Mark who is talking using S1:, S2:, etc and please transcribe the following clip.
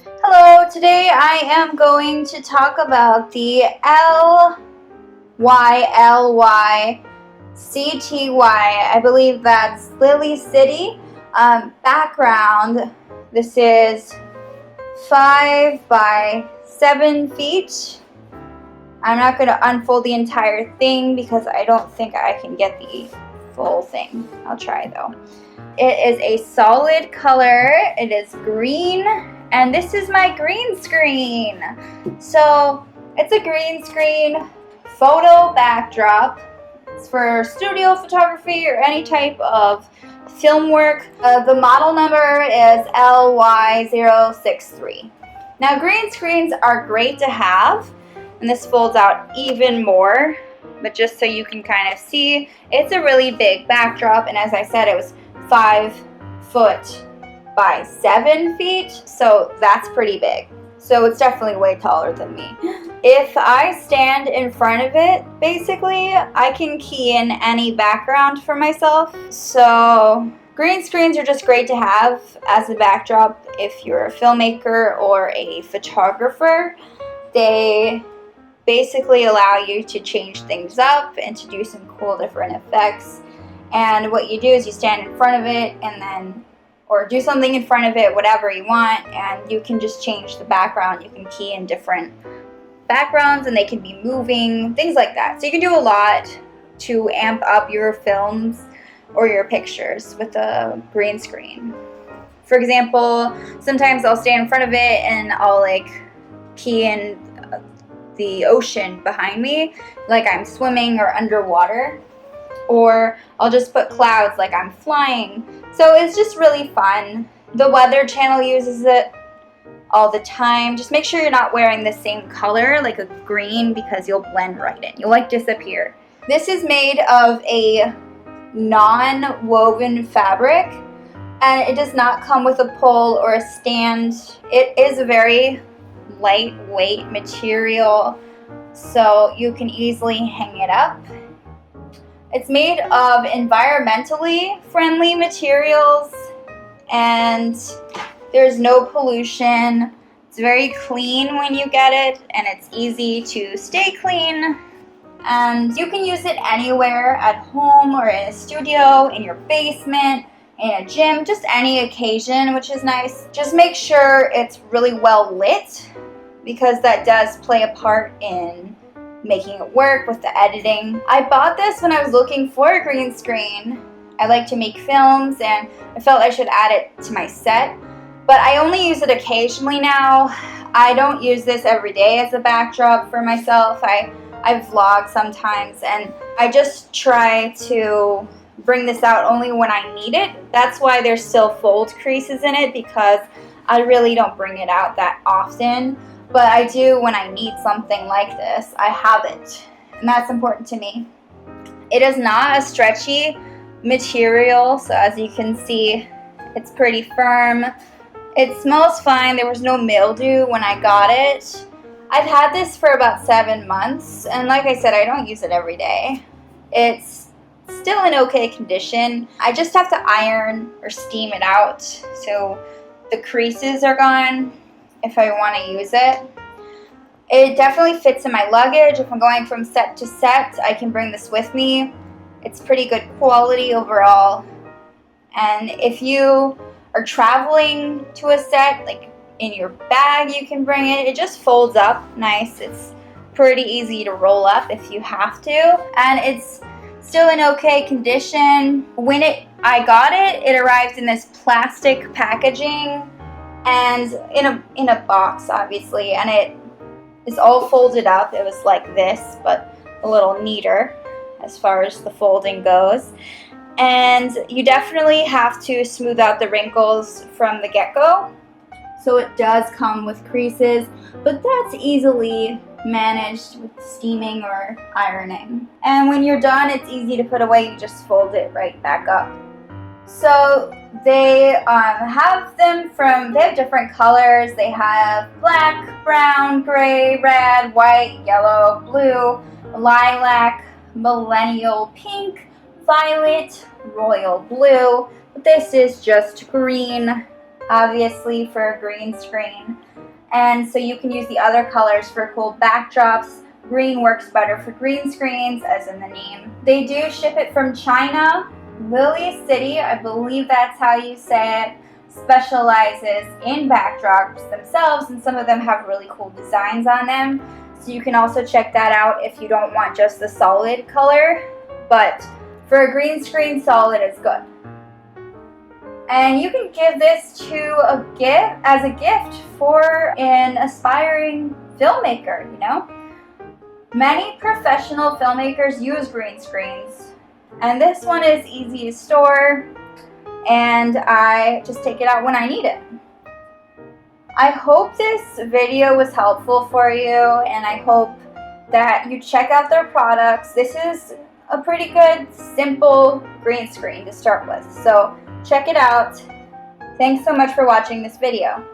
S1: Hello, today I am going to talk about the LYLYCTY. I believe that's LYLYCTY background. This is 5 by 7 feet. I'm not going to unfold the entire thing because I don't think I can get the full thing. I'll try though. It is a solid color. It is green, and this is my green screen. So it's a green screen photo backdrop. It's for studio photography or any type of film work. The model number is LY063. Now green screens are great to have, and this folds out even more, but just so you can kind of see, it's a really big backdrop, and as I said, it was 5 foot by 7 feet, so that's pretty big. So it's definitely way taller than me. If I stand in front of it, basically, I can key in any background for myself. So green screens are just great to have as a backdrop if you're a filmmaker or a photographer. They basically allow you to change things up and to do some cool different effects. And what you do is you stand in front of it and then, or do something in front of it, whatever you want, and you can just change the background. You can key in different backgrounds and they can be moving, things like that. So you can do a lot to amp up your films or your pictures with a green screen. For example, sometimes I'll stand in front of it and I'll key in the ocean behind me, like I'm swimming or underwater. Or I'll just put clouds like I'm flying. So it's just really fun. The Weather Channel uses it all the time. Just make sure you're not wearing the same color, like a green, because you'll blend right in. You'll disappear. This is made of a non-woven fabric, and it does not come with a pole or a stand. It is a very lightweight material, so you can easily hang it up. It's made of environmentally friendly materials, and there's no pollution. It's very clean when you get it, and it's easy to stay clean. And you can use it anywhere, at home or in a studio, in your basement, in a gym, just any occasion, which is nice. Just make sure it's really well lit, because that does play a part in making it work with the editing. I bought this when I was looking for a green screen. I like to make films and I felt I should add it to my set, but I only use it occasionally now. I don't use this every day as a backdrop for myself. I vlog sometimes, and I just try to bring this out only when I need it. That's why there's still fold creases in it, because I really don't bring it out that often. But I do when I need something like this. I have it, and that's important to me. It is not a stretchy material, so as you can see, it's pretty firm. It smells fine. There was no mildew when I got it. I've had this for about 7 months, and like I said, I don't use it every day. It's still in okay condition. I just have to iron or steam it out so the creases are gone if I want to use it. It definitely fits in my luggage. If I'm going from set to set, I can bring this with me. It's pretty good quality overall. And if you are traveling to a set, like in your bag, you can bring it. It just folds up nice. It's pretty easy to roll up if you have to. And it's still in okay condition. When I got it, it arrived in this plastic packaging and in a box, obviously, and it is all folded up. It was like this, but a little neater as far as the folding goes. And you definitely have to smooth out the wrinkles from the get-go. So it does come with creases, but that's easily managed with steaming or ironing. And when you're done, it's easy to put away. You just fold it right back up. So they have different colors. They have black, brown, gray, red, white, yellow, blue, lilac, millennial pink, violet, royal blue. But this is just green, obviously, for a green screen. And so you can use the other colors for cool backdrops. Green works better for green screens, as in the name. They do ship it from China. LYLYCTY, I believe that's how you say it, specializes in backdrops themselves, and some of them have really cool designs on them. So you can also check that out if you don't want just the solid color. But for a green screen, solid is good. And you can give this to a gift as a gift for an aspiring filmmaker, you know? Many professional filmmakers use green screens, and this one is easy to store, and I just take it out when I need it. I hope this video was helpful for you, and I hope that you check out their products. This is a pretty good, simple green screen to start with, so check it out. Thanks so much for watching this video.